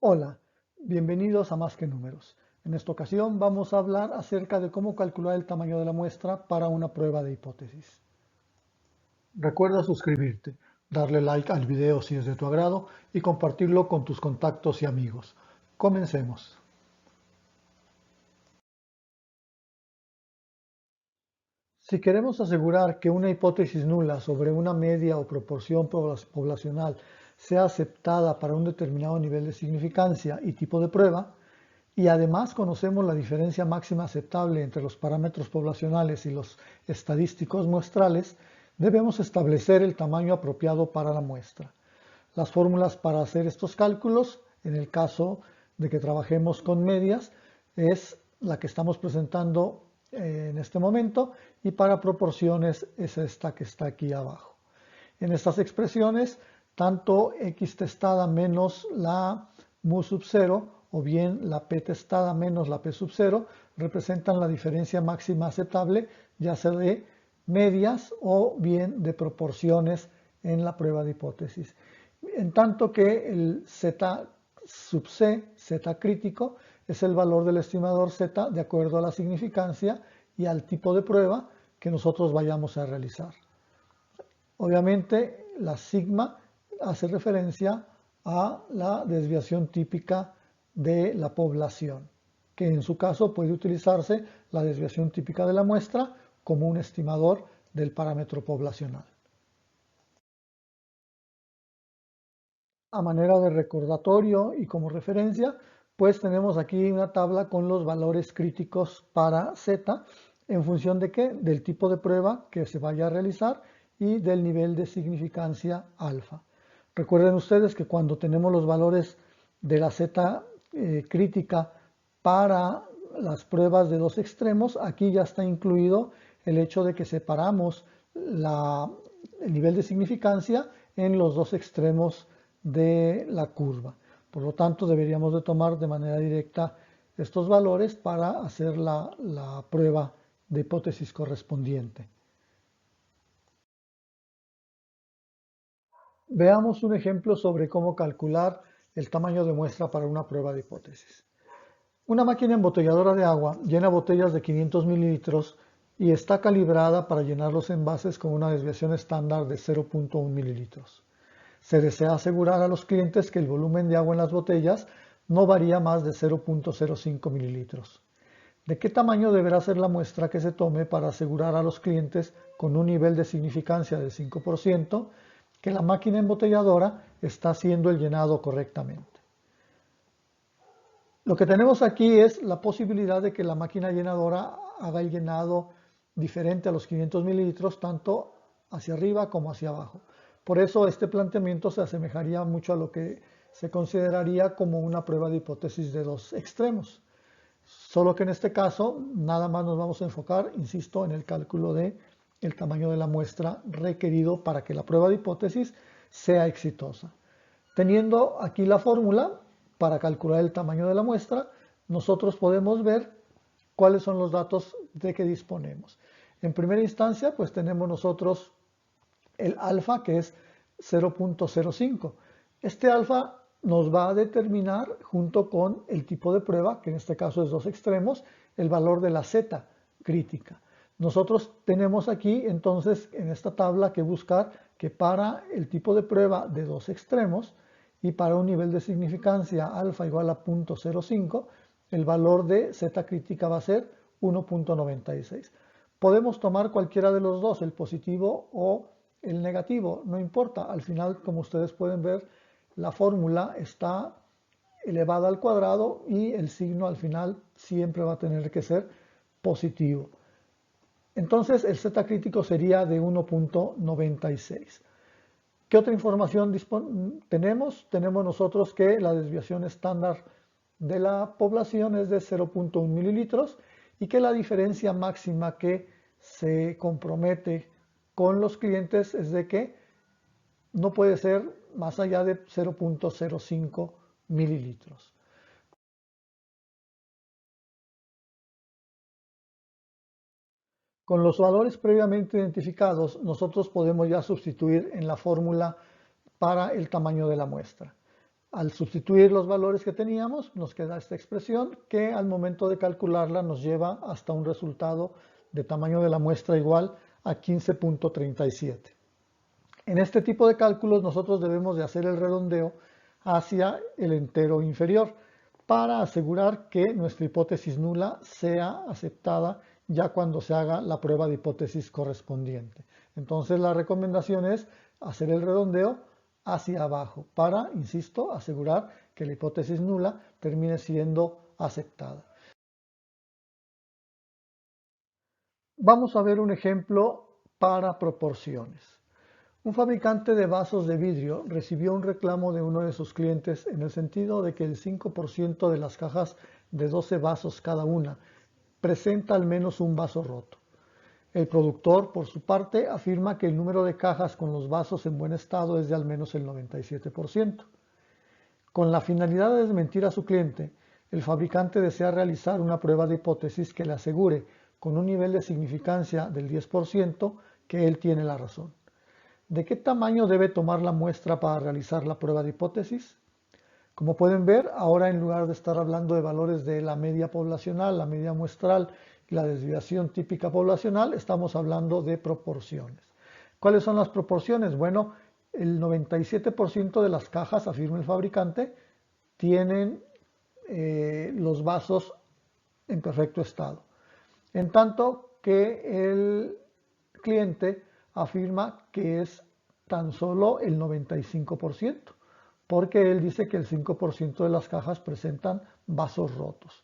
Hola, bienvenidos a Más que Números. En esta ocasión vamos a hablar acerca de cómo calcular el tamaño de la muestra para una prueba de hipótesis. Recuerda suscribirte, darle like al video si es de tu agrado y compartirlo con tus contactos y amigos. Comencemos. Si queremos asegurar que una hipótesis nula sobre una media o proporción poblacional sea aceptada para un determinado nivel de significancia y tipo de prueba, y además conocemos la diferencia máxima aceptable entre los parámetros poblacionales y los estadísticos muestrales, debemos establecer el tamaño apropiado para la muestra. Las fórmulas para hacer estos cálculos, en el caso de que trabajemos con medias, es la que estamos presentando en este momento, y para proporciones es esta que está aquí abajo. En estas expresiones, tanto x testada menos la mu sub 0 o bien la p testada menos la p sub 0 representan la diferencia máxima aceptable, ya sea de medias o bien de proporciones en la prueba de hipótesis. En tanto que el z sub c, z crítico, es el valor del estimador z de acuerdo a la significancia y al tipo de prueba que nosotros vayamos a realizar. Obviamente, la sigma hace referencia a la desviación típica de la población, que en su caso puede utilizarse la desviación típica de la muestra como un estimador del parámetro poblacional. A manera de recordatorio y como referencia, pues tenemos aquí una tabla con los valores críticos para Z, en función de qué, del tipo de prueba que se vaya a realizar y del nivel de significancia alfa. Recuerden ustedes que cuando tenemos los valores de la Z crítica para las pruebas de dos extremos, aquí ya está incluido el hecho de que separamos el nivel de significancia en los dos extremos de la curva. Por lo tanto, deberíamos de tomar de manera directa estos valores para hacer la prueba de hipótesis correspondiente. Veamos un ejemplo sobre cómo calcular el tamaño de muestra para una prueba de hipótesis. Una máquina embotelladora de agua llena botellas de 500 mililitros y está calibrada para llenar los envases con una desviación estándar de 0.1 mililitros. Se desea asegurar a los clientes que el volumen de agua en las botellas no varía más de 0.05 mililitros. ¿De qué tamaño deberá ser la muestra que se tome para asegurar a los clientes con un nivel de significancia del 5% que la máquina embotelladora está haciendo el llenado correctamente? Lo que tenemos aquí es la posibilidad de que la máquina llenadora haga el llenado diferente a los 500 mililitros, tanto hacia arriba como hacia abajo. Por eso este planteamiento se asemejaría mucho a lo que se consideraría como una prueba de hipótesis de dos extremos. Solo que en este caso nada más nos vamos a enfocar, insisto, en el cálculo de el tamaño de la muestra requerido para que la prueba de hipótesis sea exitosa. Teniendo aquí la fórmula para calcular el tamaño de la muestra, nosotros podemos ver cuáles son los datos de que disponemos. En primera instancia, pues tenemos nosotros el alfa, que es 0.05. Este alfa nos va a determinar, junto con el tipo de prueba, que en este caso es dos extremos, el valor de la Z crítica. Nosotros tenemos aquí, entonces, en esta tabla que buscar que para el tipo de prueba de dos extremos y para un nivel de significancia alfa igual a 0.05, el valor de Z crítica va a ser 1.96. Podemos tomar cualquiera de los dos, el positivo o el negativo, no importa. Al final, como ustedes pueden ver, la fórmula está elevada al cuadrado y el signo al final siempre va a tener que ser positivo. Entonces el Z crítico sería de 1.96. ¿Qué otra información tenemos? Tenemos nosotros que la desviación estándar de la población es de 0.1 mililitros y que la diferencia máxima que se compromete con los clientes es de que no puede ser más allá de 0.05 mililitros. Con los valores previamente identificados, nosotros podemos ya sustituir en la fórmula para el tamaño de la muestra. Al sustituir los valores que teníamos, nos queda esta expresión que al momento de calcularla nos lleva hasta un resultado de tamaño de la muestra igual a 15.37. En este tipo de cálculos nosotros debemos de hacer el redondeo hacia el entero inferior para asegurar que nuestra hipótesis nula sea aceptada ya cuando se haga la prueba de hipótesis correspondiente. Entonces la recomendación es hacer el redondeo hacia abajo para, insisto, asegurar que la hipótesis nula termine siendo aceptada. Vamos a ver un ejemplo para proporciones. Un fabricante de vasos de vidrio recibió un reclamo de uno de sus clientes en el sentido de que el 5% de las cajas de 12 vasos cada una presenta al menos un vaso roto. El productor, por su parte, afirma que el número de cajas con los vasos en buen estado es de al menos el 97%. Con la finalidad de desmentir a su cliente, el fabricante desea realizar una prueba de hipótesis que le asegure, con un nivel de significancia del 10%, que él tiene la razón. ¿De qué tamaño debe tomar la muestra para realizar la prueba de hipótesis? Como pueden ver, ahora en lugar de estar hablando de valores de la media poblacional, la media muestral y la desviación típica poblacional, estamos hablando de proporciones. ¿Cuáles son las proporciones? Bueno, el 97% de las cajas, afirma el fabricante, tienen los vasos en perfecto estado. En tanto que el cliente afirma que es tan solo el 95%, porque él dice que el 5% de las cajas presentan vasos rotos.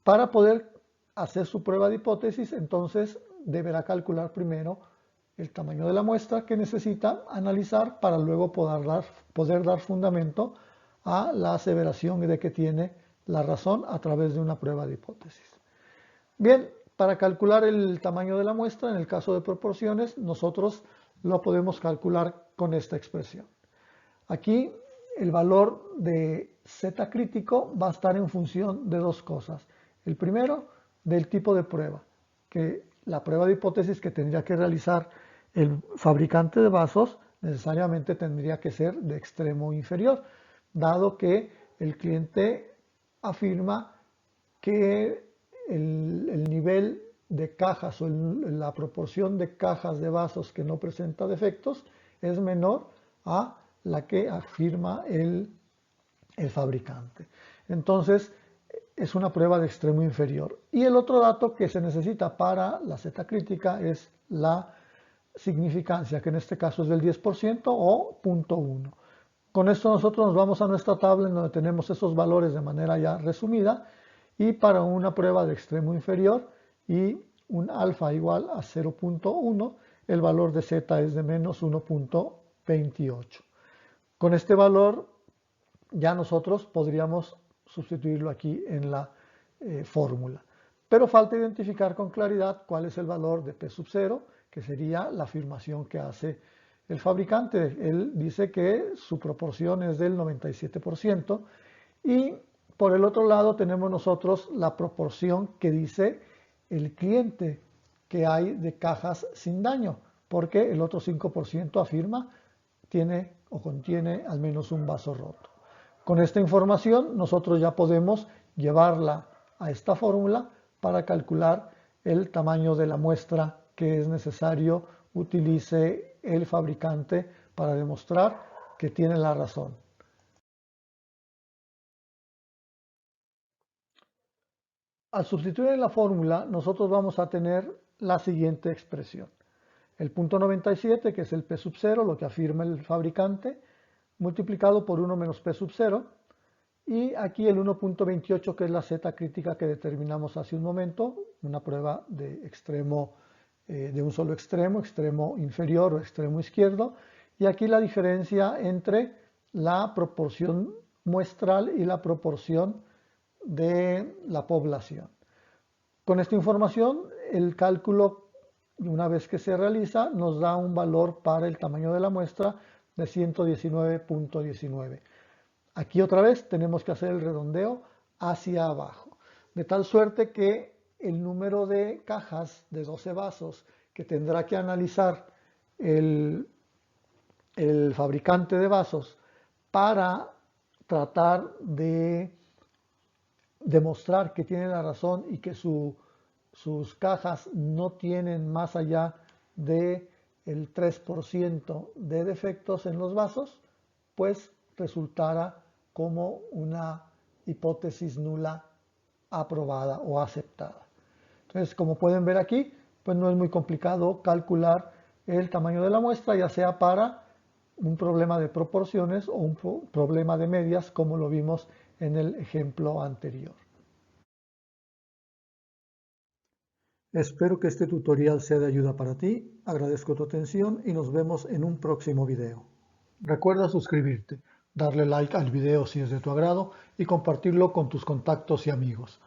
Para poder hacer su prueba de hipótesis, entonces deberá calcular primero el tamaño de la muestra que necesita analizar para luego poder dar fundamento a la aseveración de que tiene la razón a través de una prueba de hipótesis. Bien, para calcular el tamaño de la muestra, en el caso de proporciones, nosotros lo podemos calcular con esta expresión. Aquí el valor de Z crítico va a estar en función de dos cosas. El primero, del tipo de prueba, que la prueba de hipótesis que tendría que realizar el fabricante de vasos necesariamente tendría que ser de extremo inferior, dado que el cliente afirma que el nivel de cajas o la proporción de cajas de vasos que no presenta defectos es menor a la que afirma el fabricante. Entonces, es una prueba de extremo inferior. Y el otro dato que se necesita para la Z crítica es la significancia, que en este caso es del 10% o 0.1. Con esto nosotros nos vamos a nuestra tabla en donde tenemos esos valores de manera ya resumida, y para una prueba de extremo inferior y un alfa igual a 0.1, el valor de Z es de menos 1.28. Con este valor ya nosotros podríamos sustituirlo aquí en la fórmula. Pero falta identificar con claridad cuál es el valor de P sub 0, que sería la afirmación que hace el fabricante. Él dice que su proporción es del 97% y por el otro lado tenemos nosotros la proporción que dice el cliente que hay de cajas sin daño, porque el otro 5% afirma tiene o contiene al menos un vaso roto. Con esta información nosotros ya podemos llevarla a esta fórmula para calcular el tamaño de la muestra que es necesario utilice el fabricante para demostrar que tiene la razón. Al sustituir en la fórmula, nosotros vamos a tener la siguiente expresión. El punto 97, que es el P sub 0, lo que afirma el fabricante, multiplicado por 1 menos P sub 0, y aquí el 1.28, que es la Z crítica que determinamos hace un momento, una prueba de extremo, de un solo extremo, extremo inferior o extremo izquierdo, y aquí la diferencia entre la proporción muestral y la proporción de la población. Con esta información, el cálculo, una vez que se realiza, nos da un valor para el tamaño de la muestra de 119.19. Aquí otra vez tenemos que hacer el redondeo hacia abajo, de tal suerte que el número de cajas de 12 vasos que tendrá que analizar el fabricante de vasos para tratar de demostrar que tiene la razón y que sus cajas no tienen más allá de el 3% de defectos en los vasos, pues resultara como una hipótesis nula aprobada o aceptada. Entonces, como pueden ver aquí, pues no es muy complicado calcular el tamaño de la muestra, ya sea para un problema de proporciones o un problema de medias, como lo vimos en el ejemplo anterior. Espero que este tutorial sea de ayuda para ti, agradezco tu atención y nos vemos en un próximo video. Recuerda suscribirte, darle like al video si es de tu agrado y compartirlo con tus contactos y amigos.